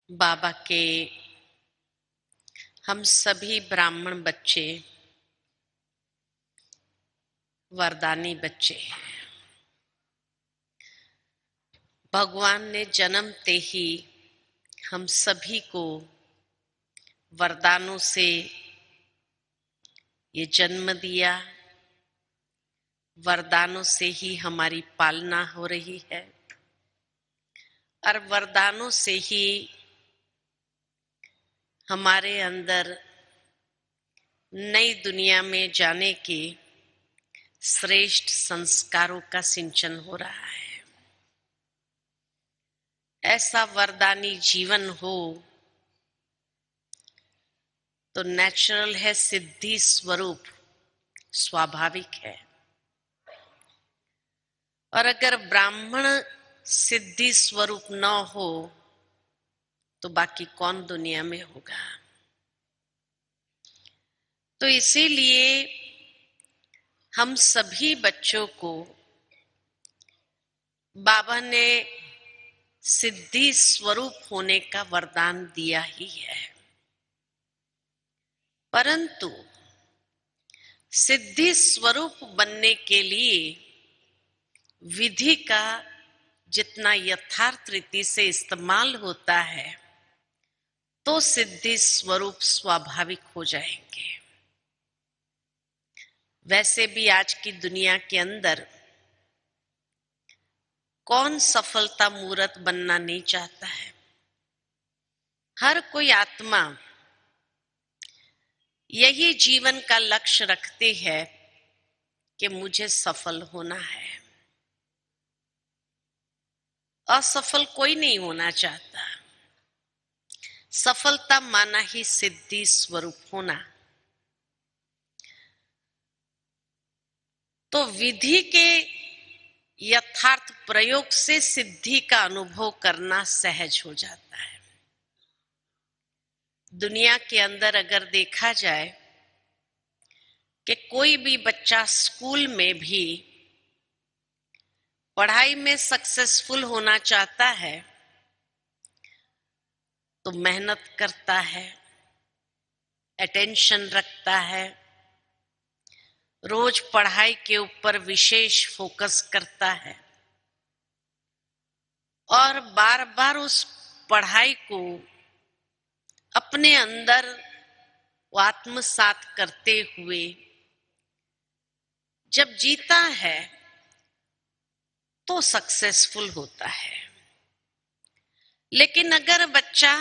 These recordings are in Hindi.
बाबा के हम सभी ब्राह्मण बच्चे वरदानी बच्चे हैं। भगवान ने जन्मते ही हम सभी को वरदानों से ये जन्म दिया। वरदानों से ही हमारी पालना हो रही है और वरदानों से ही हमारे अंदर नई दुनिया में जाने के श्रेष्ठ संस्कारों का सिंचन हो रहा है। ऐसा वरदानी जीवन हो तो नेचुरल है, सिद्धि स्वरूप स्वाभाविक है। और अगर ब्राह्मण सिद्धि स्वरूप न हो तो बाकी कौन दुनिया में होगा। तो इसीलिए हम सभी बच्चों को बाबा ने सिद्धि स्वरूप होने का वरदान दिया ही है। परंतु सिद्धि स्वरूप बनने के लिए विधि का जितना यथार्थ रीति से इस्तेमाल होता है तो सिद्धि स्वरूप स्वाभाविक हो जाएंगे। वैसे भी आज की दुनिया के अंदर कौन सफलता मूर्त बनना नहीं चाहता है। हर कोई आत्मा यही जीवन का लक्ष्य रखती है कि मुझे सफल होना है। असफल कोई नहीं होना चाहता। सफलता माना ही सिद्धि स्वरूप होना। तो विधि के यथार्थ प्रयोग से सिद्धि का अनुभव करना सहज हो जाता है। दुनिया के अंदर अगर देखा जाए कि कोई भी बच्चा स्कूल में भी पढ़ाई में सक्सेसफुल होना चाहता है तो मेहनत करता है, अटेंशन रखता है, रोज पढ़ाई के ऊपर विशेष फोकस करता है और बार बार उस पढ़ाई को अपने अंदर आत्मसात करते हुए जब जीता है तो सक्सेसफुल होता है। लेकिन अगर बच्चा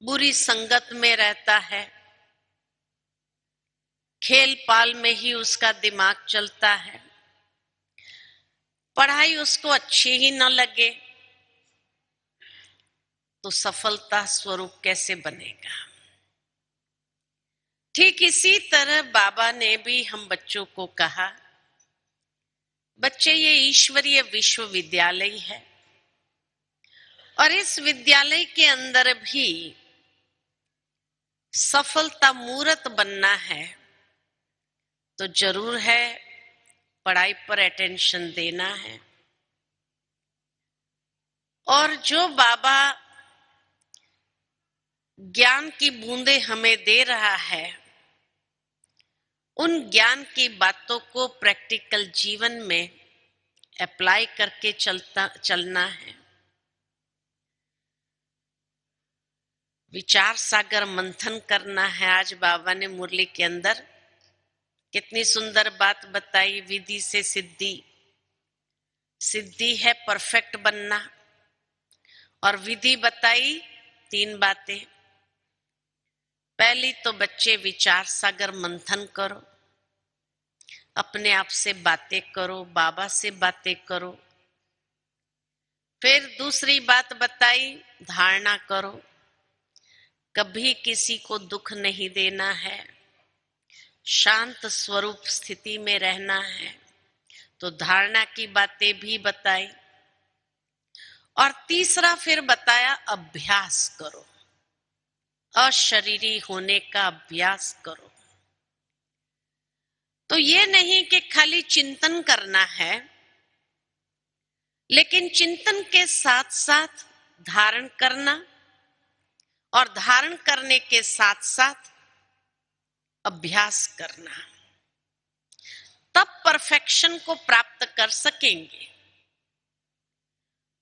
बुरी संगत में रहता है, खेल पाल में ही उसका दिमाग चलता है, पढ़ाई उसको अच्छी ही न लगे तो सफलता स्वरूप कैसे बनेगा। ठीक इसी तरह बाबा ने भी हम बच्चों को कहा, बच्चे ये ईश्वरीय विश्वविद्यालय है और इस विद्यालय के अंदर भी सफलता मूर्त बनना है तो जरूर है पढ़ाई पर अटेंशन देना है। और जो बाबा ज्ञान की बूंदे हमें दे रहा है उन ज्ञान की बातों को प्रैक्टिकल जीवन में अप्लाई करके चलना है। विचार सागर मंथन करना है। आज बाबा ने मुरली के अंदर कितनी सुंदर बात बताई। विधि से सिद्धि, सिद्धि है परफेक्ट बनना और विधि बताई 3 बातें। पहली तो बच्चे विचार सागर मंथन करो, अपने आप से बातें करो, बाबा से बातें करो। फिर दूसरी बात बताई धारणा करो, कभी किसी को दुख नहीं देना है, शांत स्वरूप स्थिति में रहना है। तो धारणा की बातें भी बताई। और तीसरा फिर बताया अभ्यास करो, अशरीरी होने का अभ्यास करो। तो ये नहीं कि खाली चिंतन करना है, लेकिन चिंतन के साथ साथ धारण करना और धारण करने के साथ साथ अभ्यास करना, तब परफेक्शन को प्राप्त कर सकेंगे।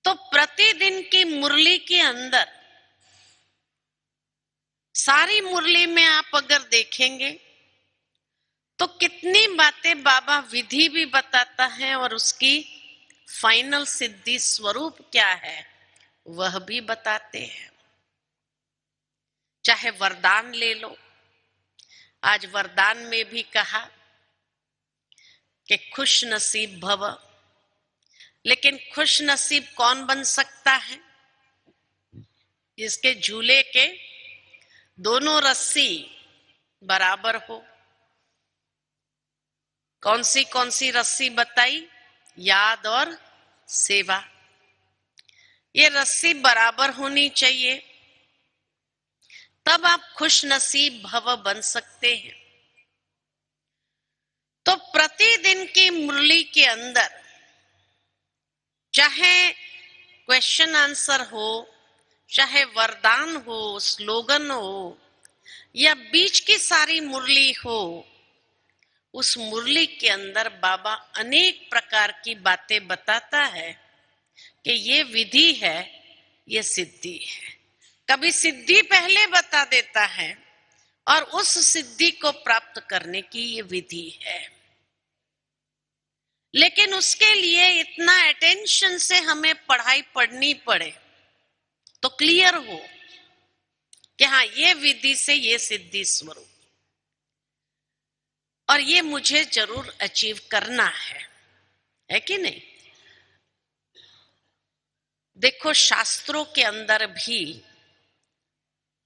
तो प्रतिदिन की मुरली के अंदर, सारी मुरली में आप अगर देखेंगे तो कितनी बातें बाबा विधि भी बताता है और उसकी फाइनल सिद्धि स्वरूप क्या है वह भी बताते हैं। चाहे वरदान ले लो, आज वरदान में भी कहा कि खुश नसीब भव, लेकिन खुश नसीब कौन बन सकता है? जिसके झूले के दोनों रस्सी बराबर हो। कौन सी रस्सी बताई? याद और सेवा। ये रस्सी बराबर होनी चाहिए, तब आप खुश नसीब भव बन सकते हैं। तो प्रतिदिन की मुरली के अंदर, चाहे क्वेश्चन आंसर हो, चाहे वरदान हो, स्लोगन हो, या बीच की सारी मुरली हो, उस मुरली के अंदर बाबा अनेक प्रकार की बातें बताता है कि ये विधि है, ये सिद्धि है। कभी सिद्धि पहले बता देता है और उस सिद्धि को प्राप्त करने की ये विधि है। लेकिन उसके लिए इतना अटेंशन से हमें पढ़ाई पढ़नी पड़े तो क्लियर हो कि हाँ, ये विधि से ये सिद्धि स्वरूप, और ये मुझे जरूर अचीव करना है कि नहीं? देखो, शास्त्रों के अंदर भी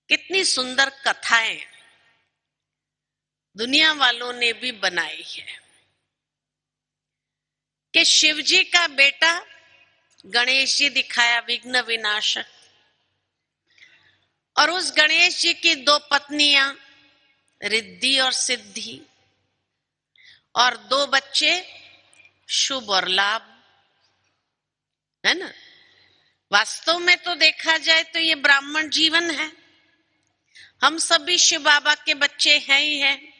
कितनी सुंदर कथाएं दुनिया वालों ने भी बनाई है कि शिव जी का बेटा गणेश जी दिखाया विघ्न विनाशक, और उस गणेश जी की दो पत्नियां रिद्धि और सिद्धि, और दो बच्चे शुभ और लाभ, है ना? वास्तव में तो देखा जाए तो ये ब्राह्मण जीवन है। हम सभी शिव बाबा के बच्चे हैं ही हैं।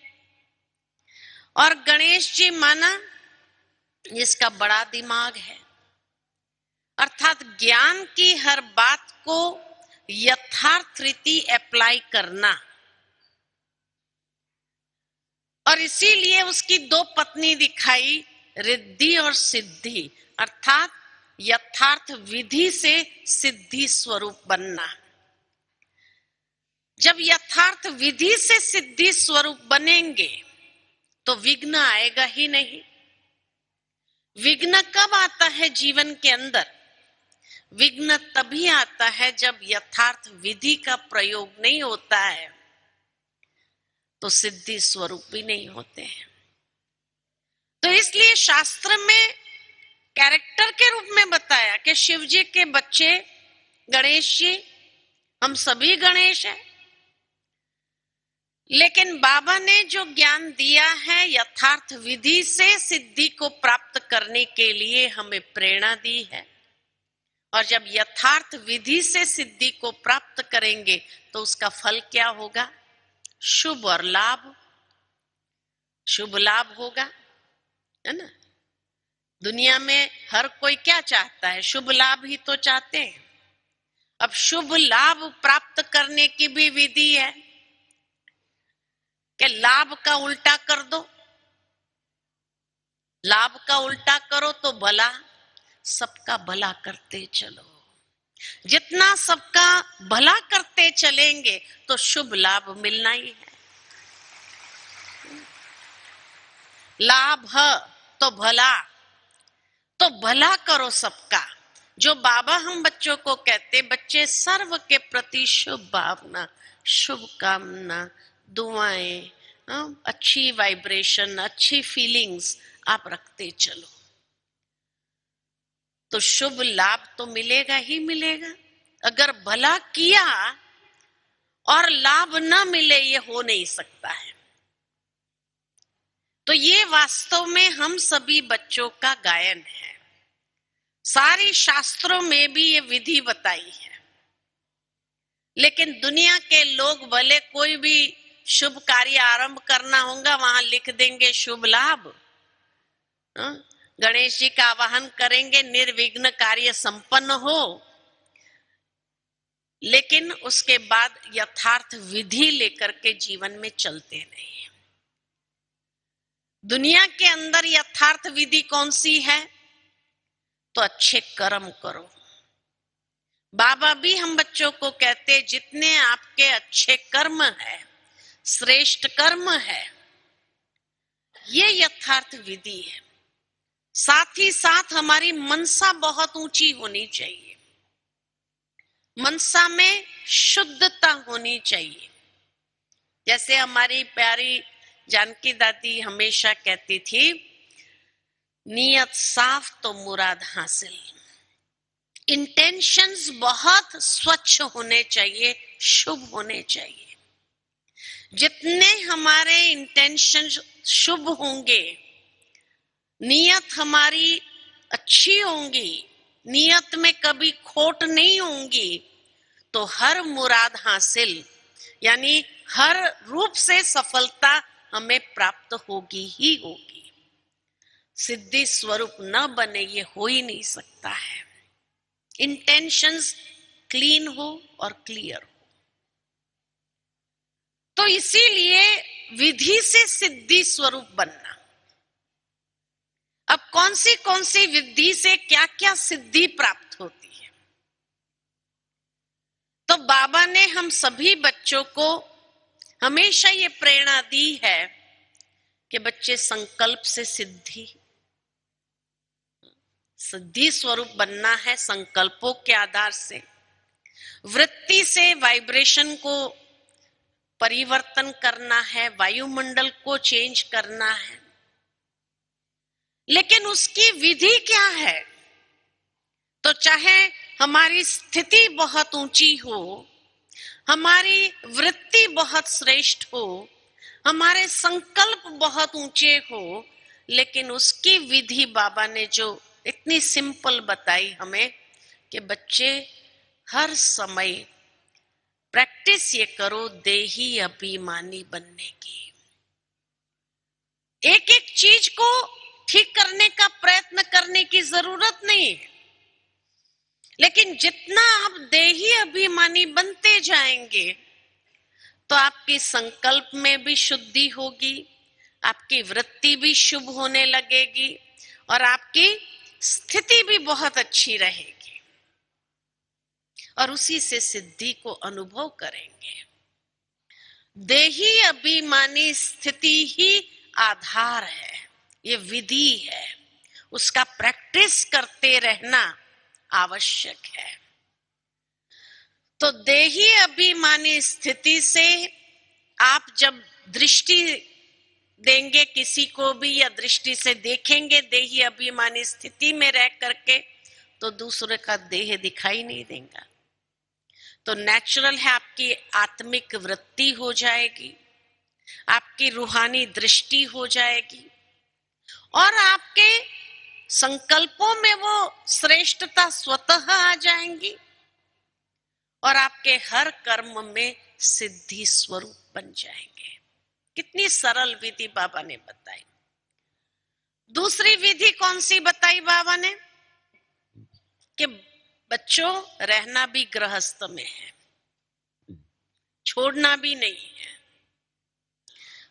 और गणेश जी माना जिसका बड़ा दिमाग है, अर्थात ज्ञान की हर बात को यथार्थ रीति अप्लाई करना, और इसीलिए उसकी दो पत्नी दिखाई रिद्धि और सिद्धि, अर्थात यथार्थ विधि से सिद्धि स्वरूप बनना। जब यथार्थ विधि से सिद्धि स्वरूप बनेंगे तो विघ्न आएगा ही नहीं। विघ्न कब आता है जीवन के अंदर? विघ्न तभी आता है जब यथार्थ विधि का प्रयोग नहीं होता है, तो सिद्धि स्वरूप भी नहीं होते हैं। तो इसलिए शास्त्र में कैरेक्टर के रूप में बताया कि शिव जी के बच्चे गणेश जी, हम सभी गणेश हैं। लेकिन बाबा ने जो ज्ञान दिया है यथार्थ विधि से सिद्धि को प्राप्त करने के लिए हमें प्रेरणा दी है, और जब यथार्थ विधि से सिद्धि को प्राप्त करेंगे तो उसका फल क्या होगा? शुभ और लाभ, शुभ लाभ होगा, है ना? दुनिया में हर कोई क्या चाहता है? शुभ लाभ ही तो चाहते हैं। अब शुभ लाभ प्राप्त करने की भी विधि है कि लाभ का उल्टा कर दो। लाभ का उल्टा करो तो भला, सबका भला करते चलो। जितना सबका भला करते चलेंगे तो शुभ लाभ मिलना ही है। लाभ है तो भला, तो भला करो सबका। जो बाबा हम बच्चों को कहते, बच्चे सर्व के प्रति शुभ भावना, शुभ कामना, दुआएं, अच्छी वाइब्रेशन, अच्छी फीलिंग्स आप रखते चलो तो शुभ लाभ तो मिलेगा ही मिलेगा। अगर भला किया और लाभ न मिले, ये हो नहीं सकता है। तो ये वास्तव में हम सभी बच्चों का गायन है। सारी शास्त्रों में भी ये विधि बताई है लेकिन दुनिया के लोग भले कोई भी शुभ कार्य आरंभ करना होगा वहां लिख देंगे शुभ लाभ। गणेश जी का आवाहन करेंगे निर्विघ्न कार्य संपन्न हो, लेकिन उसके बाद यथार्थ विधि लेकर के जीवन में चलते नहीं। दुनिया के अंदर यथार्थ विधि कौन सी है? तो अच्छे कर्म करो। बाबा भी हम बच्चों को कहते जितने आपके अच्छे कर्म है, श्रेष्ठ कर्म है, ये यथार्थ विधि है। साथ ही साथ हमारी मनसा बहुत ऊंची होनी चाहिए। मनसा में शुद्धता होनी चाहिए। जैसे हमारी प्यारी जानकी दादी हमेशा कहती थी, नियत साफ तो मुराद हासिल। इंटेंशंस बहुत स्वच्छ होने चाहिए, शुभ होने चाहिए। जितने हमारे इंटेंशन शुभ होंगे, नियत हमारी अच्छी होंगी, नियत में कभी खोट नहीं होंगी, तो हर मुराद हासिल यानी हर रूप से सफलता हमें प्राप्त होगी ही होगी। सिद्धि स्वरूप न बने ये हो ही नहीं सकता है। इंटेंशंस क्लीन हो और क्लियर हो। तो इसीलिए विधि से सिद्धि स्वरूप बनना। अब कौन सी विधि से क्या क्या सिद्धि प्राप्त होती है? तो बाबा ने हम सभी बच्चों को हमेशा ये प्रेरणा दी है कि बच्चे संकल्प से सिद्धि स्वरूप बनना है। संकल्पों के आधार से, वृत्ति से वाइब्रेशन को परिवर्तन करना है, वायुमंडल को चेंज करना है। लेकिन उसकी विधि क्या है? तो चाहे हमारी स्थिति बहुत ऊंची हो, हमारी वृत्ति बहुत श्रेष्ठ हो, हमारे संकल्प बहुत ऊंचे हो, लेकिन उसकी विधि बाबा ने जो इतनी सिंपल बताई हमें कि बच्चे हर समय प्रैक्टिस ये करो देही अभिमानी बनने की। एक एक चीज को ठीक करने का प्रयत्न करने की जरूरत नहीं है, लेकिन जितना आप देही अभिमानी बनते जाएंगे तो आपकी संकल्प में भी शुद्धि होगी, आपकी वृत्ति भी शुभ होने लगेगी और आपकी स्थिति भी बहुत अच्छी रहेगी और उसी से सिद्धि को अनुभव करेंगे। देही अभिमानी स्थिति ही आधार है, ये विधि है, उसका प्रैक्टिस करते रहना आवश्यक है। तो देही अभिमानी स्थिति से आप जब दृष्टि देंगे किसी को भी या दृष्टि से देखेंगे देही अभिमानी स्थिति में रह करके, तो दूसरे का देह दिखाई नहीं देगा। तो नेचुरल है आपकी आत्मिक वृत्ति हो जाएगी, आपकी रूहानी दृष्टि हो जाएगी और आपके संकल्पों में वो श्रेष्ठता स्वतः आ जाएंगी और आपके हर कर्म में सिद्धि स्वरूप बन जाएंगे। कितनी सरल विधि बाबा ने बताई। दूसरी विधि कौन सी बताई बाबा ने? कि बच्चों रहना भी गृहस्थ में है, छोड़ना भी नहीं है।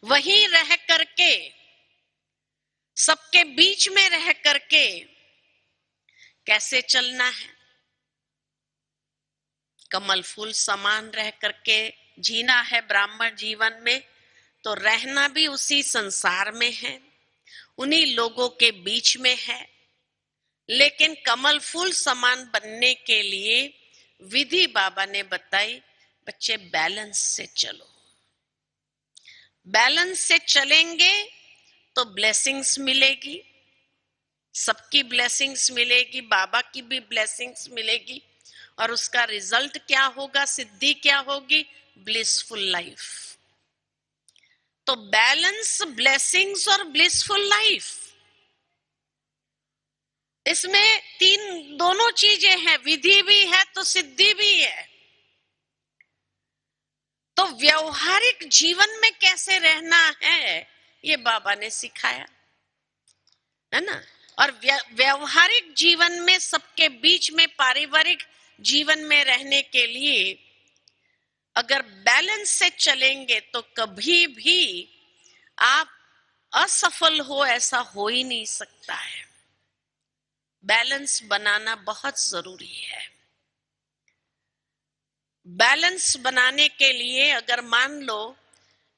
वहीं रह करके, सबके बीच में रह करके कैसे चलना है? कमल फूल समान रह करके जीना है ब्राह्मण जीवन में, तो रहना भी उसी संसार में है, उन्हीं लोगों के बीच में है। लेकिन कमल फूल समान बनने के लिए विधि बाबा ने बताई, बच्चे बैलेंस से चलो। बैलेंस से चलेंगे तो ब्लेसिंग्स मिलेगी, सबकी ब्लेसिंग्स मिलेगी, बाबा की भी ब्लेसिंग्स मिलेगी और उसका रिजल्ट क्या होगा, सिद्धि क्या होगी? Blissful life. तो बैलेंस, ब्लेसिंग्स और ब्लिसफुल लाइफ, इसमें दोनों चीजें हैं। विधि भी है तो सिद्धि भी है। व्यवहारिक जीवन में कैसे रहना है ये बाबा ने सिखाया, है ना। और व्यवहारिक जीवन में सबके बीच में, पारिवारिक जीवन में रहने के लिए अगर बैलेंस से चलेंगे तो कभी भी आप असफल हो ऐसा हो ही नहीं सकता है। बैलेंस बनाना बहुत जरूरी है। बैलेंस बनाने के लिए अगर मान लो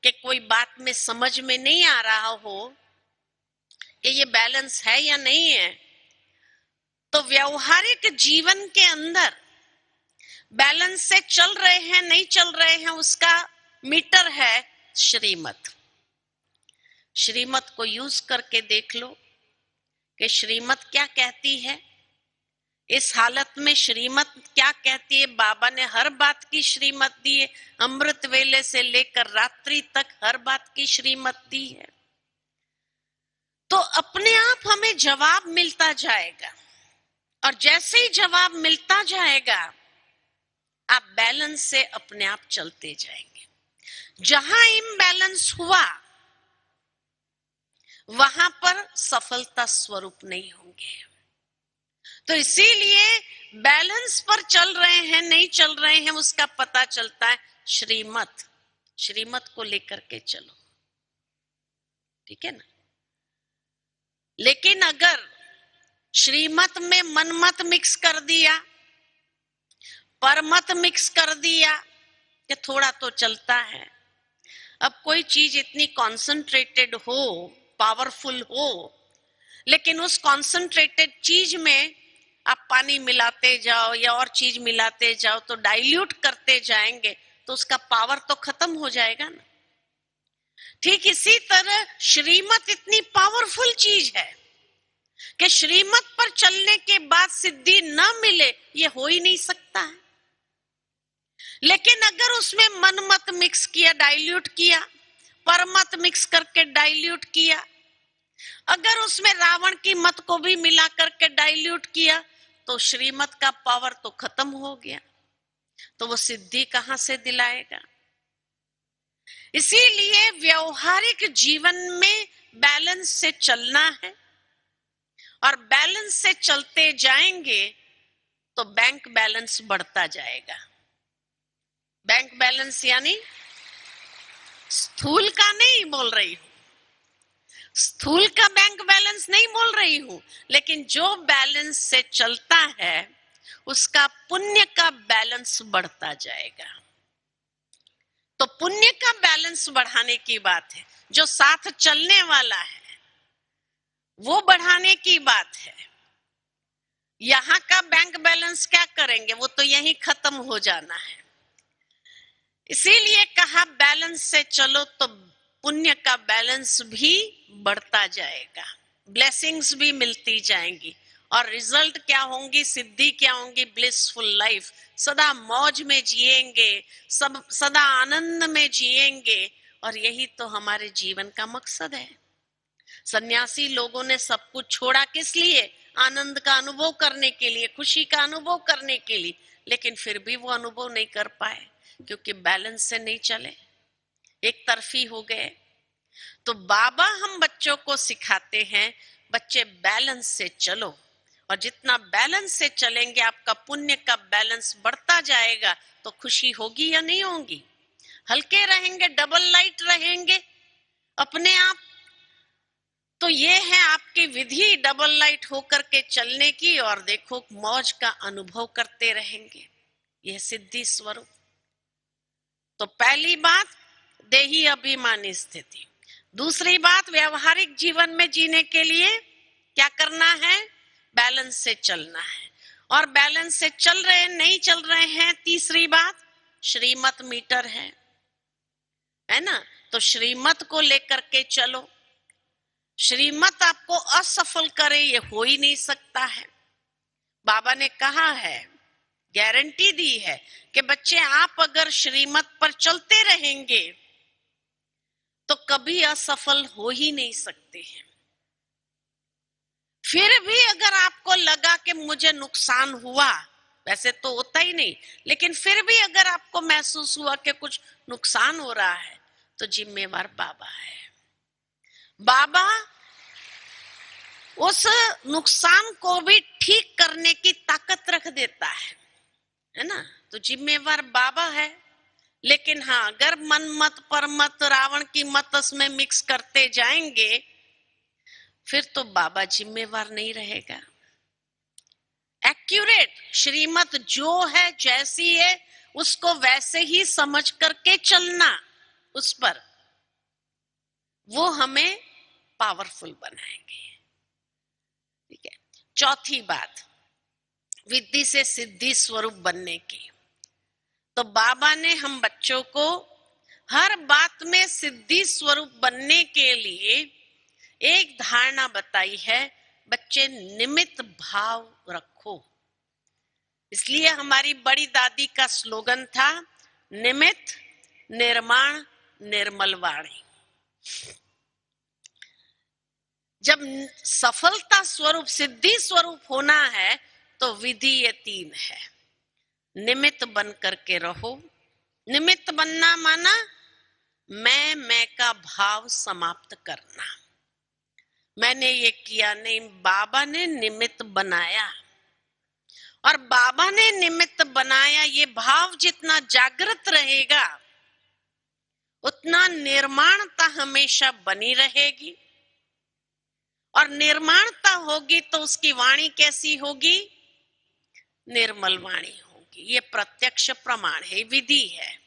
कि कोई बात में समझ में नहीं आ रहा हो कि ये बैलेंस है या नहीं है, तो व्यवहारिक जीवन के अंदर बैलेंस से चल रहे हैं नहीं चल रहे हैं उसका मीटर है श्रीमत। श्रीमत को यूज करके देख लो कि श्रीमत क्या कहती है। इस हालत में श्रीमत क्या कहती है? बाबा ने हर बात की श्रीमत दी है, अमृत वेले से लेकर रात्रि तक हर बात की श्रीमत दी है। तो अपने आप हमें जवाब मिलता जाएगा, और जैसे ही जवाब मिलता जाएगा आप बैलेंस से अपने आप चलते जाएंगे। जहां इम्बैलेंस हुआ वहां पर सफलता स्वरूप नहीं होंगे। तो इसीलिए बैलेंस पर चल रहे हैं नहीं चल रहे हैं उसका पता चलता है श्रीमत। श्रीमत को लेकर के चलो, ठीक है ना। लेकिन अगर श्रीमत में मनमत मिक्स कर दिया, परमत मिक्स कर दिया कि थोड़ा तो चलता है। अब कोई चीज इतनी कॉन्सेंट्रेटेड हो, पावरफुल हो, लेकिन उस कॉन्सेंट्रेटेड चीज में आप पानी मिलाते जाओ या और चीज मिलाते जाओ तो डाइल्यूट करते जाएंगे तो उसका पावर तो खत्म हो जाएगा ना। ठीक इसी तरह श्रीमत इतनी पावरफुल चीज है कि श्रीमत पर चलने के बाद सिद्धि न मिले ये हो ही नहीं सकता है। लेकिन अगर उसमें मनमत मिक्स किया, डाइल्यूट किया, परमत मिक्स करके डाइल्यूट किया, अगर उसमें रावण की मत को भी मिला करके डाइल्यूट किया तो श्रीमत का पावर तो खत्म हो गया। तो वो सिद्धि कहां से दिलाएगा? इसीलिए व्यवहारिक जीवन में बैलेंस से चलना है, और बैलेंस से चलते जाएंगे तो बैंक बैलेंस बढ़ता जाएगा। बैंक बैलेंस यानी स्थूल का नहीं बोल रही हूं, स्थूल का बैंक बैलेंस नहीं बोल रही हूं, लेकिन जो बैलेंस से चलता है उसका पुण्य का बैलेंस बढ़ता जाएगा। तो पुण्य का बैलेंस बढ़ाने की बात है, जो साथ चलने वाला है वो बढ़ाने की बात है। यहां का बैंक बैलेंस क्या करेंगे, वो तो यहीं खत्म हो जाना है। इसीलिए कहा बैलेंस से चलो तो पुण्य का बैलेंस भी बढ़ता जाएगा, ब्लेसिंग्स भी मिलती जाएंगी, और रिजल्ट क्या होंगी, सिद्धि क्या होंगी? Blissful life. सदा मौज में जिएंगे, सब सदा आनंद में जिएंगे, और यही तो हमारे जीवन का मकसद है। सन्यासी लोगों ने सब कुछ छोड़ा किस लिए? आनंद का अनुभव करने के लिए, खुशी का अनुभव करने के लिए, लेकिन फिर भी वो अनुभव नहीं कर पाए क्योंकि बैलेंस से नहीं चले, एक तरफी हो गए। तो बाबा हम बच्चों को सिखाते हैं, बच्चे बैलेंस से चलो, और जितना बैलेंस से चलेंगे आपका पुण्य का बैलेंस बढ़ता जाएगा तो खुशी होगी या नहीं होगी? हल्के रहेंगे, डबल लाइट रहेंगे अपने आप। तो ये है आपकी विधि डबल लाइट होकर के चलने की, और देखो मौज का अनुभव करते रहेंगे। यह सिद्धि स्वरूप। तो पहली बात देही अभिमानी स्थिति। दूसरी बात व्यवहारिक जीवन में जीने के लिए क्या करना है? बैलेंस से चलना है, और बैलेंस से चल रहे नहीं चल रहे हैं। तीसरी बात श्रीमत मीटर है ना। तो श्रीमत को लेकर के चलो। श्रीमत आपको असफल करे ये हो ही नहीं सकता है। बाबा ने कहा है, गारंटी दी है कि बच्चे आप अगर श्रीमत पर चलते रहेंगे तो कभी असफल हो ही नहीं सकते हैं। फिर भी अगर आपको लगा कि मुझे नुकसान हुआ, वैसे तो होता ही नहीं, लेकिन फिर भी अगर आपको महसूस हुआ कि कुछ नुकसान हो रहा है तो जिम्मेवार बाबा है। बाबा उस नुकसान को भी ठीक करने की ताकत रख देता है ना। तो जिम्मेवार बाबा है। लेकिन हाँ, अगर मन मत पर मत रावण की मत में मिक्स करते जाएंगे फिर तो बाबा जिम्मेवार नहीं रहेगा। एक्यूरेट श्रीमत जो है, जैसी है उसको वैसे ही समझ करके चलना, उस पर वो हमें पावरफुल बनाएंगे। ठीक है। चौथी बात, विद्धि से सिद्धि स्वरूप बनने की। तो बाबा ने हम बच्चों को हर बात में सिद्धि स्वरूप बनने के लिए एक धारणा बताई है, बच्चे निमित्त भाव रखो। इसलिए हमारी बड़ी दादी का स्लोगन था, निमित्त निर्माण निर्मल वाणी। जब सफलता स्वरूप सिद्धि स्वरूप होना है तो विधि ये तीन है। निमित्त बन करके रहो। निमित्त बनना माना मैं का भाव समाप्त करना। मैंने ये किया नहीं, बाबा ने निमित्त बनाया, और बाबा ने निमित्त बनाया, ये भाव जितना जागृत रहेगा उतना निर्माणता हमेशा बनी रहेगी। और निर्माणता होगी तो उसकी वाणी कैसी होगी? निर्मल वाणी होगी। ये प्रत्यक्ष प्रमाण है, विधि है।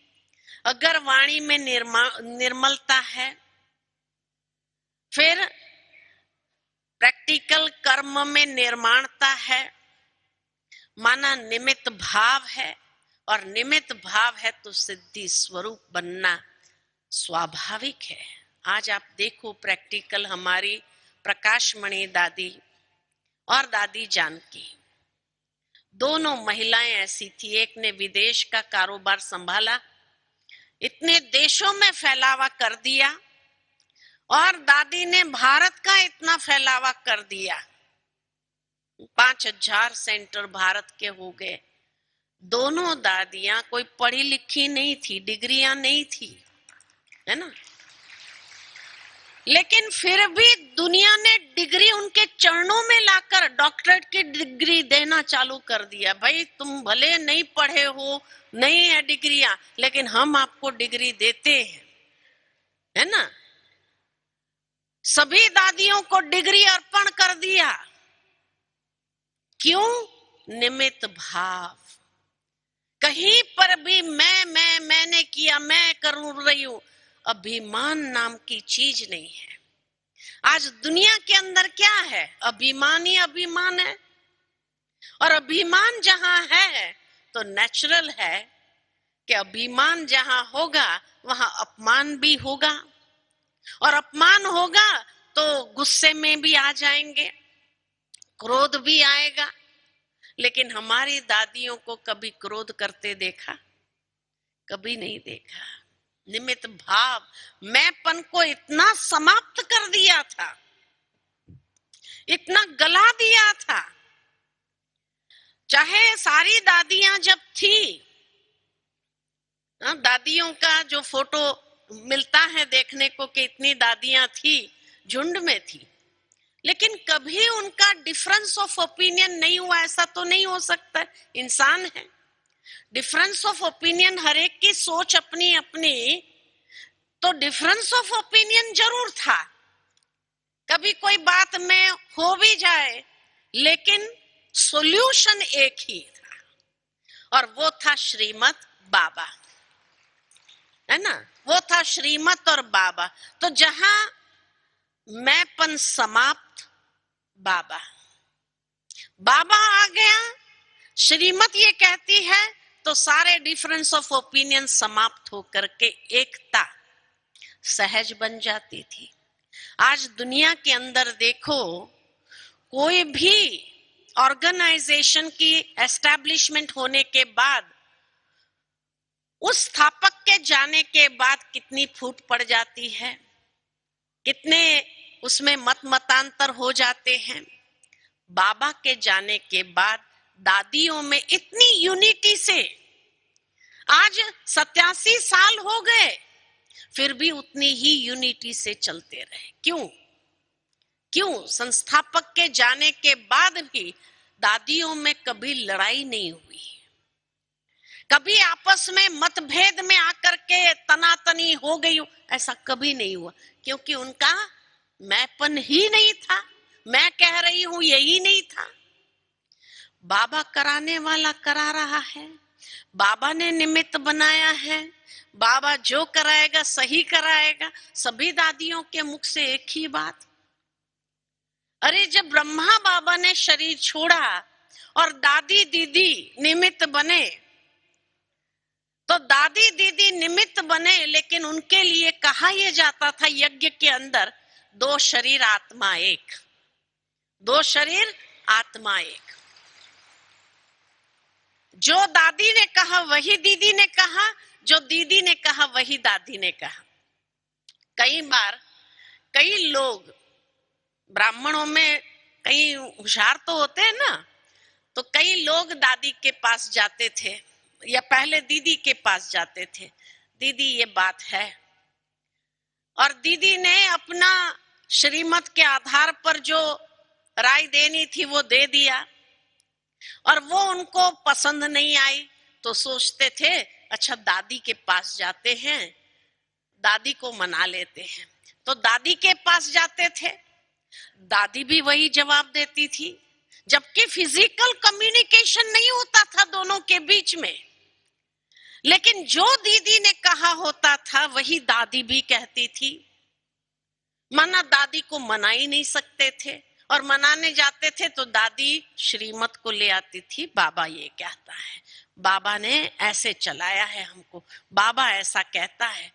अगर वाणी में निर्मलता है, फिर प्रैक्टिकल कर्म में निर्माणता है, माना निमित्त भाव है, और निमित्त भाव है तो सिद्धि स्वरूप बनना स्वाभाविक है। आज आप देखो प्रैक्टिकल, हमारी प्रकाशमणि दादी और दादी जानकी, दोनों महिलाएं ऐसी थी। एक ने विदेश का कारोबार संभाला, इतने देशों में फैलावा कर दिया, और दादी ने भारत का इतना फैलावा कर दिया, 5000 सेंटर भारत के हो गए। दोनों दादियां कोई पढ़ी लिखी नहीं थी, डिग्रियां नहीं थी, है ना, लेकिन फिर भी दुनिया ने डिग्री उनके चरणों में लाकर डॉक्टरेट की डिग्री देना चालू कर दिया। भाई तुम भले नहीं पढ़े हो, नहीं है डिग्रियां, लेकिन हम आपको डिग्री देते हैं, है ना। सभी दादियों को डिग्री अर्पण कर दिया। क्यों? निमित्त भाव। कहीं पर भी मैंने किया, मैं कर रही हूं, अभिमान नाम की चीज नहीं है। आज दुनिया के अंदर क्या है? अभिमान ही अभिमान है। और अभिमान जहां है तो नेचुरल है कि अभिमान जहां होगा वहां अपमान भी होगा, और अपमान होगा तो गुस्से में भी आ जाएंगे, क्रोध भी आएगा। लेकिन हमारी दादियों को कभी क्रोध करते देखा? कभी नहीं देखा। निमित्त भाव, मैंपन को इतना समाप्त कर दिया था, इतना गला दिया था। चाहे सारी दादियां जब थी, दादियों का जो फोटो मिलता है देखने को कि इतनी दादियां थी, झुंड में थी, लेकिन कभी उनका डिफरेंस ऑफ ओपिनियन नहीं हुआ, ऐसा तो नहीं हो सकता। इंसान है, डिफरेंस ऑफ ओपिनियन, हर एक की सोच अपनी अपनी, तो डिफरेंस ऑफ ओपिनियन जरूर था। कभी कोई बात में हो भी जाए लेकिन सॉल्यूशन एक ही था, और वो था श्रीमत बाबा, है ना, वो था श्रीमत और बाबा। तो जहां मैंपन समाप्त, बाबा बाबा आ गया, श्रीमत ये कहती है तो सारे डिफरेंस ऑफ ओपिनियन समाप्त होकर के एकता सहज बन जाती थी। आज दुनिया के अंदर देखो, कोई भी ऑर्गेनाइजेशन की एस्टैब्लिशमेंट होने के बाद, उस स्थापक के जाने के बाद कितनी फूट पड़ जाती है, कितने उसमें मतांतर हो जाते हैं। बाबा के जाने के बाद दादियों में इतनी यूनिटी से आज 87 साल हो गए, फिर भी उतनी ही यूनिटी से चलते रहे। क्यों? क्यों? संस्थापक के जाने के बाद भी दादियों में कभी लड़ाई नहीं हुई, कभी आपस में मतभेद में आकर के तनातनी हो गई, ऐसा कभी नहीं हुआ, क्योंकि उनका मैंपन ही नहीं था। मैं कह रही हूं यही नहीं था। बाबा कराने वाला करा रहा है, बाबा ने निमित्त बनाया है, बाबा जो कराएगा सही कराएगा। सभी दादियों के मुख से एक ही बात, अरे जब ब्रह्मा बाबा ने शरीर छोड़ा और दादी दीदी निमित्त बने, तो दादी दीदी निमित्त बने, लेकिन उनके लिए कहा यह जाता था यज्ञ के अंदर, 2 शरीर आत्मा एक, 2 शरीर आत्मा एक। जो दादी ने कहा वही दीदी ने कहा, जो दीदी ने कहा वही दादी ने कहा। कई बार कई लोग, ब्राह्मणों में कई होशियार तो होते हैं ना, तो कई लोग दादी के पास जाते थे या पहले दीदी के पास जाते थे, दीदी ये बात है, और दीदी ने अपना श्रीमत के आधार पर जो राय देनी थी वो दे दिया, और वो उनको पसंद नहीं आई, तो सोचते थे अच्छा दादी के पास जाते हैं, दादी को मना लेते हैं। तो दादी के पास जाते थे, दादी भी वही जवाब देती थी, जबकि फिजिकल कम्युनिकेशन नहीं होता था दोनों के बीच में, लेकिन जो दीदी ने कहा होता था वही दादी भी कहती थी। माना दादी को मना ही नहीं सकते थे, और मनाने जाते थे तो दादी श्रीमत को ले आती थी, बाबा ये कहता है, बाबा ने ऐसे चलाया है हमको, बाबा ऐसा कहता है।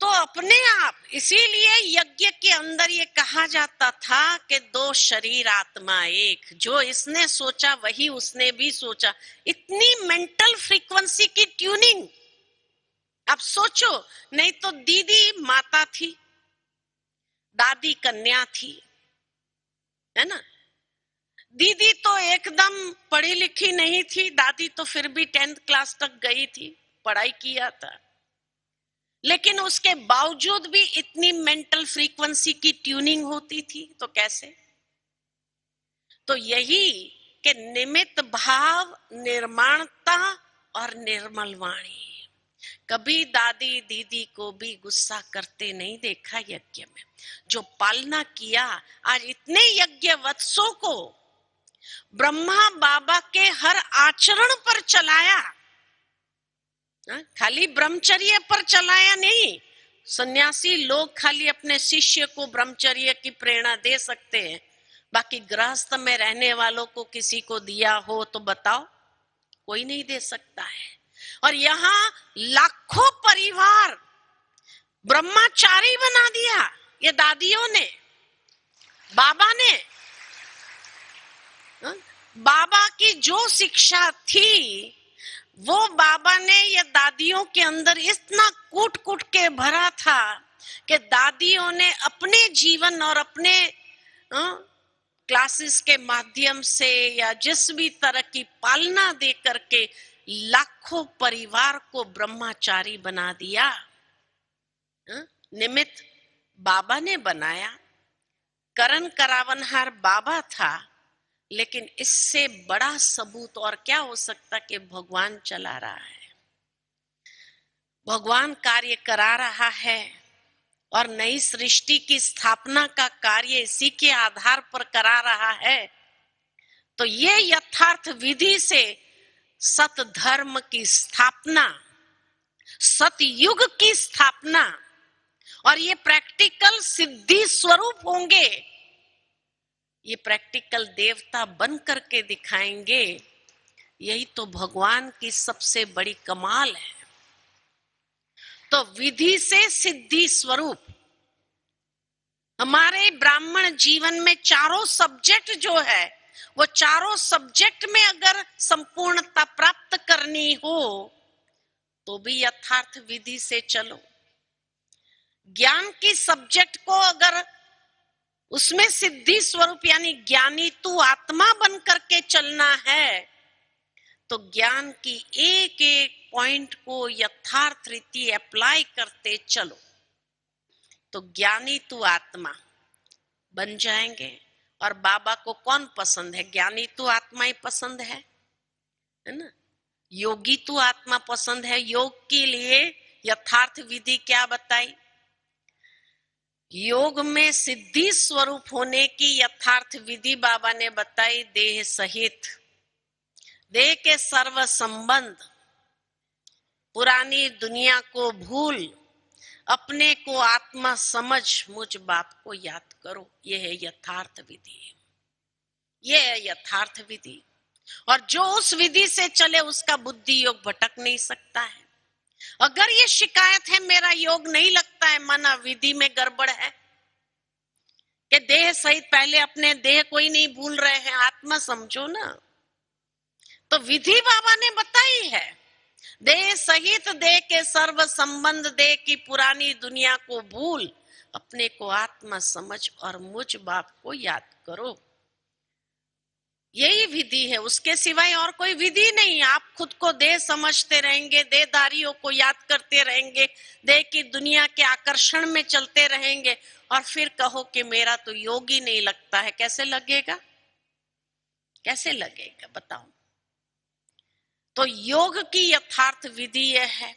तो अपने आप, इसीलिए यज्ञ के अंदर ये कहा जाता था कि 2 शरीर आत्मा एक, जो इसने सोचा वही उसने भी सोचा। इतनी मेंटल फ्रीक्वेंसी की ट्यूनिंग। अब सोचो, नहीं तो दीदी माता थी, दादी कन्या थी, है ना। दीदी तो एकदम पढ़ी लिखी नहीं थी, दादी तो फिर भी 10th क्लास तक गई थी, पढ़ाई किया था, लेकिन उसके बावजूद भी इतनी मेंटल फ्रीक्वेंसी की ट्यूनिंग होती थी। तो कैसे? तो यही कि निमित्त भाव, निर्माणता और निर्मल वाणी। कभी दादी दीदी को भी गुस्सा करते नहीं देखा यज्ञ में। जो पालना किया, आज इतने यज्ञ वत्सों को ब्रह्मा बाबा के हर आचरण पर चलाया, खाली ब्रह्मचर्य पर चलाया नहीं। सन्यासी लोग खाली अपने शिष्य को ब्रह्मचर्य की प्रेरणा दे सकते हैं, बाकी गृहस्थ में रहने वालों को किसी को दिया हो तो बताओ, कोई नहीं दे सकता है। और यहाँ लाखों परिवार ब्रह्मचारी बना दिया ये दादियों ने, बाबा ने। बाबा की जो शिक्षा थी वो बाबा ने ये दादियों के अंदर इतना कूट कूट के भरा था कि दादियों ने अपने जीवन और अपने क्लासेस के माध्यम से या जिस भी तरह की पालना दे करके लाखों परिवार को ब्रह्मचारी बना दिया। निमित्त बाबा ने बनाया, करण करावनहार बाबा था, लेकिन इससे बड़ा सबूत और क्या हो सकता कि भगवान चला रहा है, भगवान कार्य करा रहा है, और नई सृष्टि की स्थापना का कार्य इसी के आधार पर करा रहा है। तो ये यथार्थ विधि से सत धर्म की स्थापना, सतयुग की स्थापना, और ये प्रैक्टिकल सिद्धि स्वरूप होंगे, ये प्रैक्टिकल देवता बन करके दिखाएंगे। यही तो भगवान की सबसे बड़ी कमाल है। तो विधि से सिद्धि स्वरूप हमारे ब्राह्मण जीवन में चारों सब्जेक्ट जो है, वो चारों सब्जेक्ट में अगर संपूर्णता प्राप्त करनी हो तो भी यथार्थ विधि से चलो। ज्ञान की सब्जेक्ट को अगर उसमें सिद्धि स्वरूप यानी ज्ञानी तू आत्मा बन करके चलना है, तो ज्ञान की एक एक पॉइंट को यथार्थ रीति अप्लाई करते चलो, तो ज्ञानी तू आत्मा बन जाएंगे। और बाबा को कौन पसंद है? ज्ञानी तू आत्मा ही पसंद है ना। योगी तू आत्मा पसंद है। योग के लिए यथार्थ विधि क्या बताई? योग में सिद्धि स्वरूप होने की यथार्थ विधि बाबा ने बताई। देह सहित, देह के सर्व संबंध, पुरानी दुनिया को भूल, अपने को आत्मा समझ, मुझ बाप को याद करो। यह है यथार्थ विधि, यह है यथार्थ विधि। और जो उस विधि से चले उसका बुद्धि योग भटक नहीं सकता है। अगर ये शिकायत है मेरा योग नहीं लगता है, माना विधि में गड़बड़ है कि देह सहित, पहले अपने देह को ही नहीं भूल रहे हैं, आत्मा समझो ना। तो विधि बाबा ने बताई है, देह सहित देह के सर्व संबंध, देह की पुरानी दुनिया को भूल, अपने को आत्मा समझ और मुझ बाप को याद करो। यही विधि है, उसके सिवाय और कोई विधि नहीं। आप खुद को देह समझते रहेंगे, देहधारियों को याद करते रहेंगे, देह की दुनिया के आकर्षण में चलते रहेंगे, और फिर कहो कि मेरा तो योग ही नहीं लगता है। कैसे लगेगा? कैसे लगेगा बताओ? तो योग की यथार्थ विधि यह है।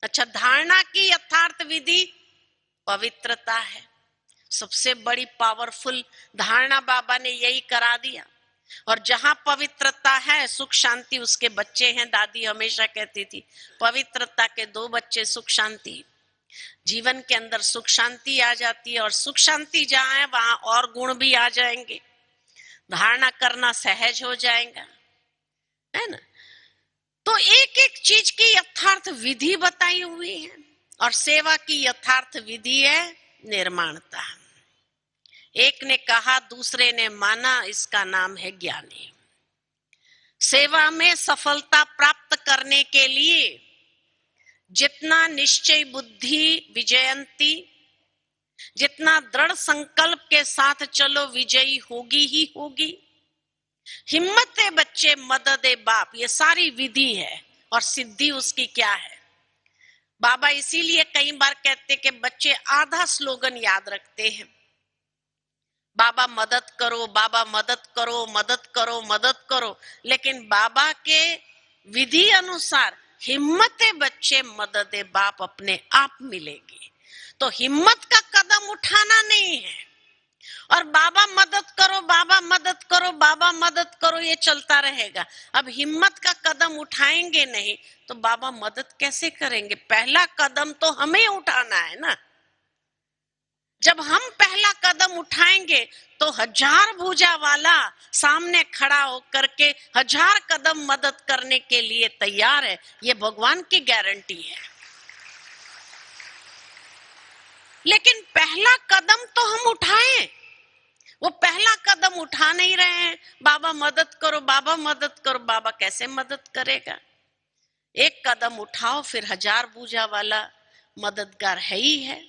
अच्छा, धारणा की यथार्थ विधि पवित्रता है। सबसे बड़ी पावरफुल धारणा बाबा ने यही करा दिया। और जहां पवित्रता है सुख शांति उसके बच्चे हैं। दादी हमेशा कहती थी पवित्रता के दो बच्चे सुख शांति। जीवन के अंदर सुख शांति आ जाती है, और सुख शांति जहां है वहां और गुण भी आ जाएंगे, धारणा करना सहज हो जाएगा, है ना। तो एक एक चीज की यथार्थ विधि बताई हुई है। और सेवा की यथार्थ विधि है निर्माणता। एक ने कहा, दूसरे ने माना, इसका नाम है ज्ञानी। सेवा में सफलता प्राप्त करने के लिए जितना निश्चय बुद्धि विजयंती, जितना दृढ़ संकल्प के साथ चलो, विजयी होगी ही होगी। हिम्मत है बच्चे, मदद है बाप, ये सारी विधि है। और सिद्धि उसकी क्या है? बाबा इसीलिए कई बार कहते कि बच्चे आधा स्लोगन याद रखते हैं, बाबा मदद करो, बाबा मदद करो, मदद करो, मदद करो। लेकिन बाबा के विधि अनुसार हिम्मत है बच्चे, मदद है बाप अपने आप मिलेगी। तो हिम्मत का कदम उठाना नहीं है, और बाबा मदद करो, बाबा मदद करो, बाबा मदद करो, ये चलता रहेगा। अब हिम्मत का कदम उठाएंगे नहीं तो बाबा मदद कैसे करेंगे? पहला कदम तो हमें उठाना है ना। जब हम पहला कदम उठाएंगे तो 1000 भुजा वाला सामने खड़ा होकर के 1000 कदम मदद करने के लिए तैयार है। ये भगवान की गारंटी है। लेकिन पहला कदम तो हम उठाएं, वो पहला कदम उठा नहीं रहे हैं। बाबा मदद करो, बाबा मदद करो। बाबा कैसे मदद करेगा? एक कदम उठाओ, फिर 1000 भुजा वाला मददगार है ही है।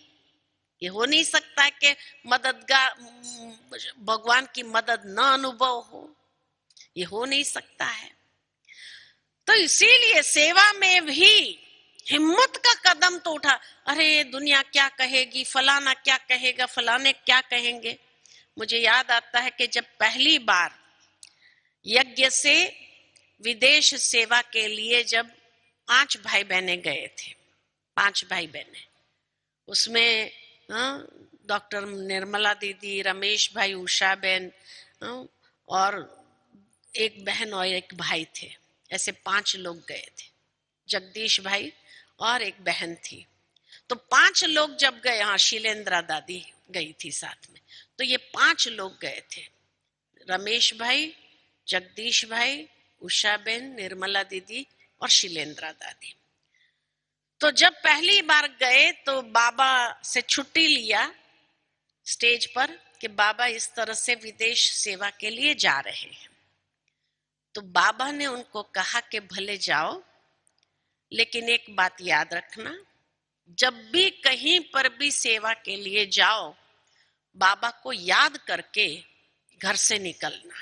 ये हो नहीं सकता कि मददगार, भगवान की मदद न अनुभव हो, ये हो नहीं सकता है। तो इसीलिए सेवा में भी हिम्मत का कदम तो उठा। अरे दुनिया क्या कहेगी, फलाना क्या कहेगा, फलाने क्या कहेंगे। मुझे याद आता है कि जब पहली बार यज्ञ से विदेश सेवा के लिए जब 5 भाई बहने गए थे, 5 भाई बहने, उसमें डॉक्टर निर्मला दीदी, रमेश भाई, उषा बहन और एक बहन और एक भाई थे। ऐसे 5 लोग गए थे। जगदीश भाई और एक बहन थी। तो 5 लोग जब गए, हाँ शीलेंद्रा दादी गई थी साथ में। तो ये 5 लोग गए थे, रमेश भाई, जगदीश भाई, उषा बहन, निर्मला दीदी और शीलेंद्रा दादी। तो जब पहली बार गए तो बाबा से छुट्टी लिया स्टेज पर कि बाबा इस तरह से विदेश सेवा के लिए जा रहे हैं। तो बाबा ने उनको कहा कि भले जाओ, लेकिन एक बात याद रखना, जब भी कहीं पर भी सेवा के लिए जाओ, बाबा को याद करके घर से निकलना,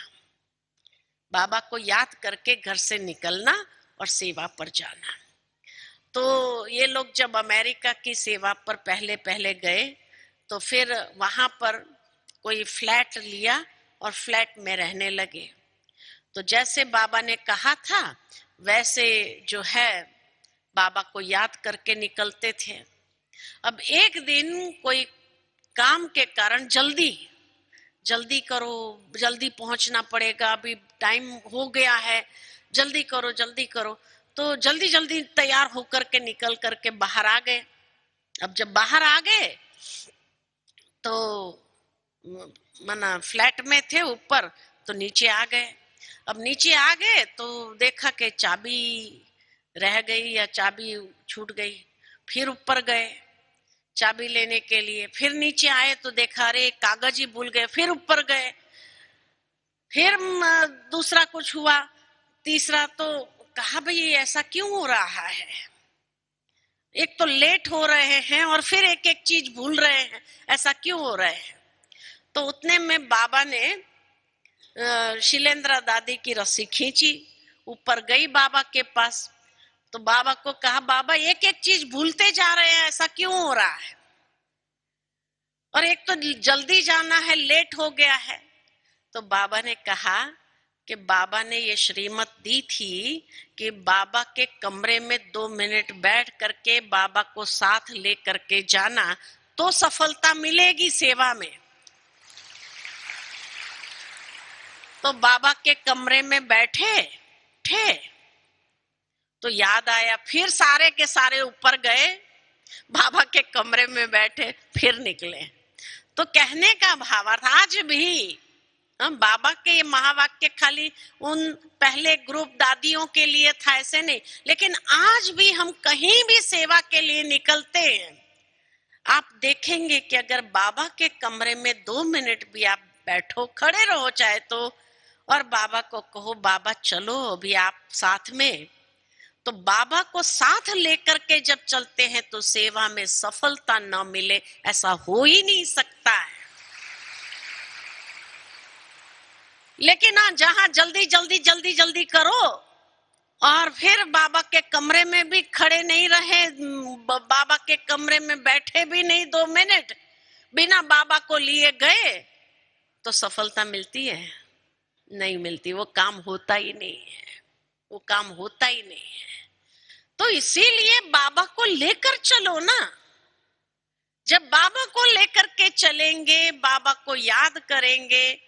बाबा को याद करके घर से निकलना और सेवा पर जाना। तो ये लोग जब अमेरिका की सेवा पर पहले पहले गए तो फिर वहां पर कोई फ्लैट लिया और फ्लैट में रहने लगे। तो जैसे बाबा ने कहा था वैसे जो है बाबा को याद करके निकलते थे। अब एक दिन कोई काम के कारण जल्दी करो, जल्दी पहुंचना पड़ेगा, अभी टाइम हो गया है, जल्दी करो। तो जल्दी जल्दी तैयार होकर के निकल करके बाहर आ गए। अब जब बाहर आ गए तो मना फ्लैट में थे ऊपर, तो नीचे आ गए। अब नीचे आ गए तो देखा कि चाबी रह गई या चाबी छूट गई। फिर ऊपर गए चाबी लेने के लिए, फिर नीचे आए तो देखा अरे कागज ही भूल गए। फिर ऊपर गए, फिर दूसरा कुछ हुआ, तीसरा। तो कहा भाई ऐसा क्यों हो रहा है, एक तो लेट हो रहे हैं और फिर एक एक चीज भूल रहे हैं, ऐसा क्यों हो रहे हैं। तो उतने में बाबा ने शिलेंद्र दादी की रस्सी खींची, ऊपर गई बाबा के पास। तो बाबा को कहा बाबा एक एक चीज भूलते जा रहे हैं, ऐसा क्यों हो रहा है, और एक तो जल्दी जाना है, लेट हो गया है। तो बाबा ने कहा कि बाबा ने ये श्रीमत दी थी कि बाबा के कमरे में 2 मिनट बैठ करके बाबा को साथ ले करके जाना तो सफलता मिलेगी सेवा में। तो बाबा के कमरे में बैठे थे तो याद आया, फिर सारे के सारे ऊपर गए, बाबा के कमरे में बैठे, फिर निकले। तो कहने का भावार्थ आज भी बाबा के ये महावाक्य खाली उन पहले ग्रुप दादियों के लिए था ऐसे नहीं, लेकिन आज भी हम कहीं भी सेवा के लिए निकलते हैं, आप देखेंगे कि अगर बाबा के कमरे में 2 मिनट भी आप बैठो, खड़े रहो चाहे तो, और बाबा को कहो बाबा चलो अभी आप साथ में, तो बाबा को साथ लेकर के जब चलते हैं तो सेवा में सफलता न मिले ऐसा हो ही नहीं सकता है। लेकिन जहां जल्दी करो और फिर बाबा के कमरे में भी खड़े नहीं रहे, बाबा के कमरे में बैठे भी नहीं 2 मिनट, बिना बाबा को लिए गए, तो सफलता मिलती है? नहीं मिलती, वो काम होता ही नहीं है, वो काम होता ही नहीं है। तो इसीलिए बाबा को लेकर चलो ना। जब बाबा को लेकर के चलेंगे, बाबा को याद करेंगे,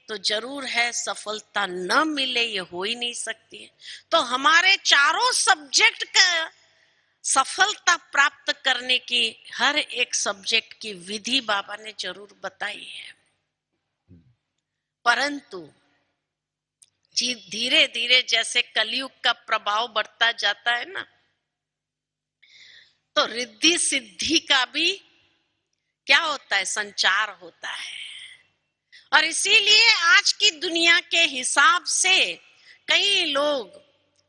तो जरूर है सफलता न मिले ये हो ही नहीं सकती है। तो हमारे चारों सब्जेक्ट का सफलता प्राप्त करने की हर एक सब्जेक्ट की विधि बाबा ने जरूर बताई है, परंतु धीरे धीरे जैसे कलयुग का प्रभाव बढ़ता जाता है ना, तो रिद्धि सिद्धि का भी क्या होता है, संचार होता है। और इसीलिए आज की दुनिया के हिसाब से कई लोग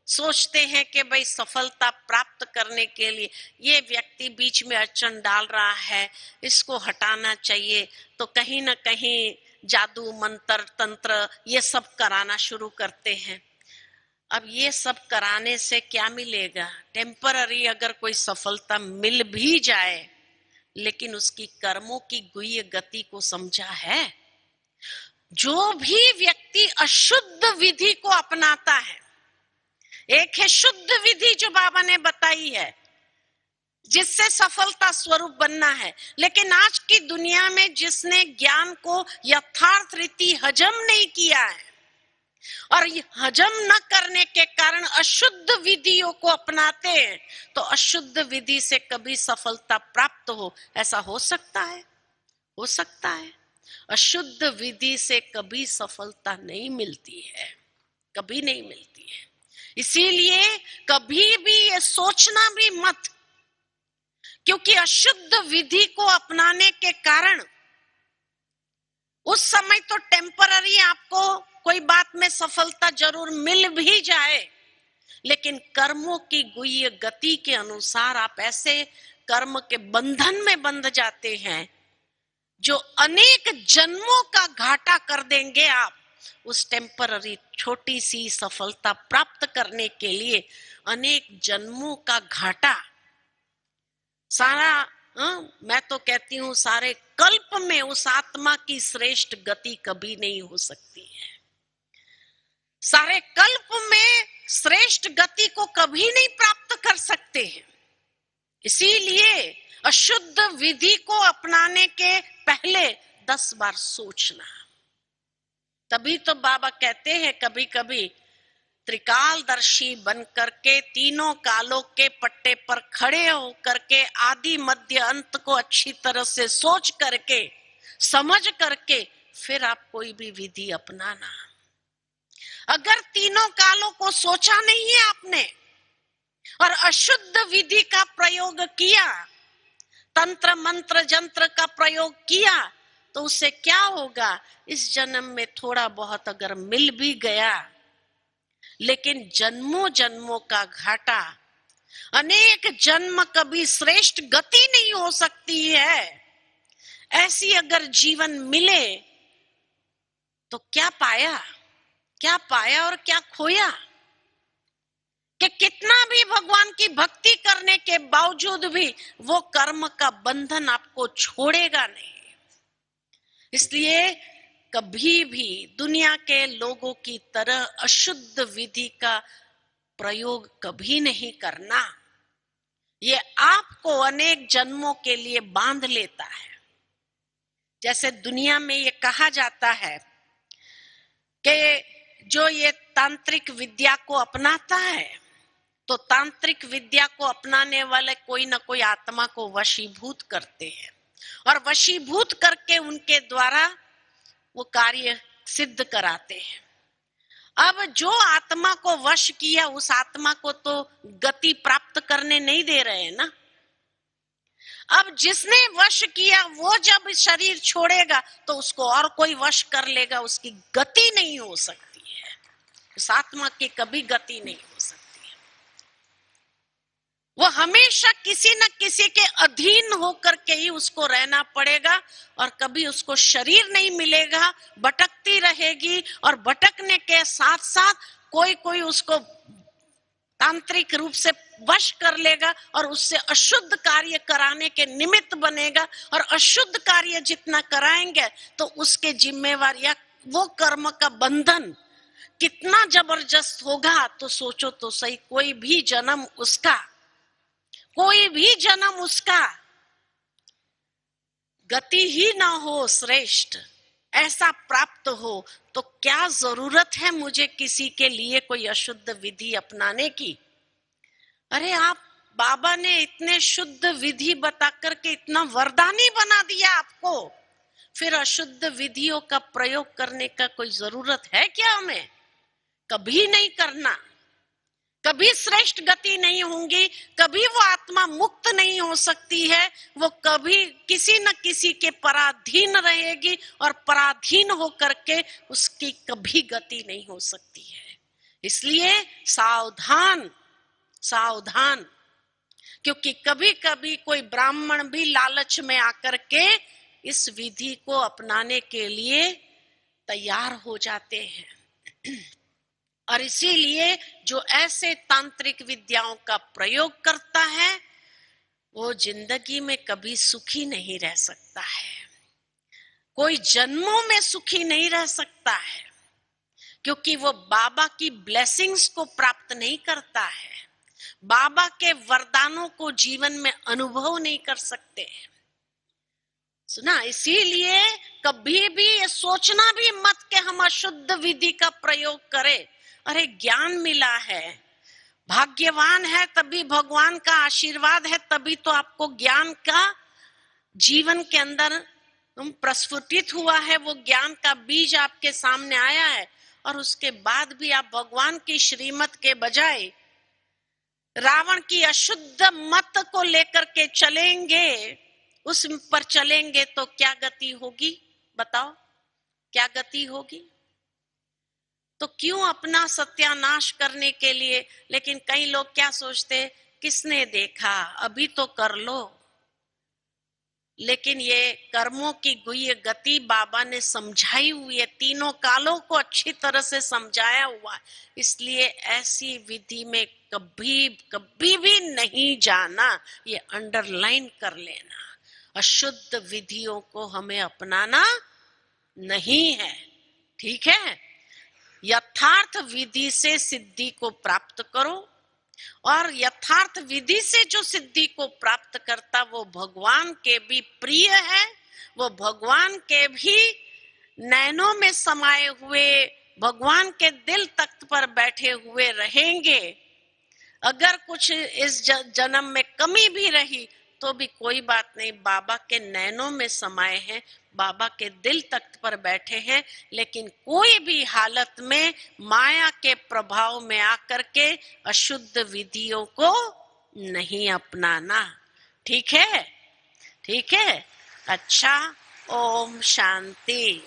सोचते हैं कि भाई सफलता प्राप्त करने के लिए ये व्यक्ति बीच में अड़चन डाल रहा है, इसको हटाना चाहिए, तो कहीं ना कहीं जादू मंत्र तंत्र ये सब कराना शुरू करते हैं। अब ये सब कराने से क्या मिलेगा? टेम्पररी अगर कोई सफलता मिल भी जाए, लेकिन उसकी कर्मों की गुह्य गति को समझा है? जो भी व्यक्ति अशुद्ध विधि को अपनाता है, एक है शुद्ध विधि जो बाबा ने बताई है जिससे सफलता स्वरूप बनना है, लेकिन आज की दुनिया में जिसने ज्ञान को यथार्थ रीति हजम नहीं किया है और हजम न करने के कारण अशुद्ध विधियों को अपनाते हैं, तो अशुद्ध विधि से कभी सफलता प्राप्त हो ऐसा हो सकता है? हो सकता है? अशुद्ध विधि से कभी सफलता नहीं मिलती है, कभी नहीं मिलती है। इसीलिए कभी भी ये सोचना भी मत, क्योंकि अशुद्ध विधि को अपनाने के कारण उस समय तो टेम्पररी आपको कोई बात में सफलता जरूर मिल भी जाए, लेकिन कर्मों की गुह्य गति के अनुसार आप ऐसे कर्म के बंधन में बंध जाते हैं जो अनेक जन्मों का घाटा कर देंगे आप उस टेम्पररी छोटी सी सफलता प्राप्त करने के लिए। अनेक जन्मों का घाटा, सारा मैं तो कहती हूं सारे कल्प में उस आत्मा की श्रेष्ठ गति कभी नहीं हो सकती है। सारे कल्प में श्रेष्ठ गति को कभी नहीं प्राप्त कर सकते हैं। इसीलिए अशुद्ध विधि को अपनाने के पहले 10 बार सोचना। तभी तो बाबा कहते हैं कभी कभी त्रिकालदर्शी बन करके तीनों कालों के पट्टे पर खड़े हो करके आदि मध्य अंत को अच्छी तरह से सोच करके समझ करके फिर आप कोई भी विधि अपनाना। अगर तीनों कालों को सोचा नहीं है आपने और अशुद्ध विधि का प्रयोग किया, तंत्र मंत्र जंत्र का प्रयोग किया, तो उससे क्या होगा? इस जन्म में थोड़ा बहुत अगर मिल भी गया, लेकिन जन्मों जन्मों का घाटा, अनेक जन्म कभी श्रेष्ठ गति नहीं हो सकती है। ऐसी अगर जीवन मिले तो क्या पाया, क्या पाया और क्या खोया? कि कितना भी भगवान की भक्ति करने के बावजूद भी वो कर्म का बंधन आपको छोड़ेगा नहीं। इसलिए कभी भी दुनिया के लोगों की तरह अशुद्ध विधि का प्रयोग कभी नहीं करना। ये आपको अनेक जन्मों के लिए बांध लेता है। जैसे दुनिया में ये कहा जाता है कि जो ये तांत्रिक विद्या को अपनाता है, तो तांत्रिक विद्या को अपनाने वाले कोई ना कोई आत्मा को वशीभूत करते हैं और वशीभूत करके उनके द्वारा वो कार्य सिद्ध कराते हैं। अब जो आत्मा को वश किया उस आत्मा को तो गति प्राप्त करने नहीं दे रहे हैं ना। अब जिसने वश किया वो जब शरीर छोड़ेगा तो उसको और कोई वश कर लेगा, उसकी गति नहीं हो सकती है। उस आत्मा की कभी गति नहीं हो सकती। वो हमेशा किसी न किसी के अधीन होकर के ही उसको रहना पड़ेगा और कभी उसको शरीर नहीं मिलेगा, भटकती रहेगी और भटकने के साथ साथ कोई कोई उसको तांत्रिक रूप से वश कर लेगा और उससे अशुद्ध कार्य कराने के निमित्त बनेगा और अशुद्ध कार्य जितना कराएंगे तो उसके जिम्मेवार या वो कर्म का बंधन कितना जबरदस्त होगा। तो सोचो तो सही, कोई भी जन्म उसका गति ही ना हो श्रेष्ठ, ऐसा प्राप्त हो, तो क्या जरूरत है मुझे किसी के लिए कोई अशुद्ध विधि अपनाने की? अरे आप बाबा ने इतने शुद्ध विधि बता करके इतना वरदानी बना दिया आपको, फिर अशुद्ध विधियों का प्रयोग करने का कोई जरूरत है क्या? हमें कभी नहीं करना। कभी श्रेष्ठ गति नहीं होंगी, कभी वो आत्मा मुक्त नहीं हो सकती है, वो कभी किसी न किसी के पराधीन रहेगी और पराधीन होकर के उसकी कभी गति नहीं हो सकती है। इसलिए सावधान सावधान, क्योंकि कभी कभी कोई ब्राह्मण भी लालच में आकर के इस विधि को अपनाने के लिए तैयार हो जाते हैं। और इसीलिए जो ऐसे तांत्रिक विद्याओं का प्रयोग करता है वो जिंदगी में कभी सुखी नहीं रह सकता है, कोई जन्मों में सुखी नहीं रह सकता है, क्योंकि वो बाबा की ब्लेसिंग्स को प्राप्त नहीं करता है, बाबा के वरदानों को जीवन में अनुभव नहीं कर सकते। सुना, इसीलिए कभी भी ये सोचना भी मत कि हम अशुद्ध विधि का प्रयोग करें। अरे ज्ञान मिला है, भाग्यवान है तभी भगवान का आशीर्वाद है, तभी तो आपको ज्ञान का जीवन के अंदर प्रस्फुटित हुआ है, वो ज्ञान का बीज आपके सामने आया है। और उसके बाद भी आप भगवान की श्रीमत के बजाय रावण की अशुद्ध मत को लेकर के चलेंगे, उस पर चलेंगे तो क्या गति होगी? बताओ क्या गति होगी? तो क्यों अपना सत्यानाश करने के लिए? लेकिन कई लोग क्या सोचते, किसने देखा, अभी तो कर लो। लेकिन ये कर्मों की गुह्य गति बाबा ने समझाई हुई है, तीनों कालों को अच्छी तरह से समझाया हुआ है। इसलिए ऐसी विधि में कभी कभी भी नहीं जाना, ये अंडरलाइन कर लेना। अशुद्ध विधियों को हमें अपनाना नहीं है, ठीक है। यथार्थ विधि से सिद्धि को प्राप्त करो, और यथार्थ विधि से जो सिद्धि को प्राप्त करता वो भगवान के भी प्रिय है, वो भगवान के भी नैनों में समाये हुए, भगवान के दिल तख्त पर बैठे हुए रहेंगे। अगर कुछ इस जन्म में कमी भी रही तो भी कोई बात नहीं, बाबा के नैनों में समाये हैं, बाबा के दिल तख्त पर बैठे हैं। लेकिन कोई भी हालत में माया के प्रभाव में आकर के अशुद्ध विधियों को नहीं अपनाना, ठीक है, ठीक है। अच्छा, ओम शांति।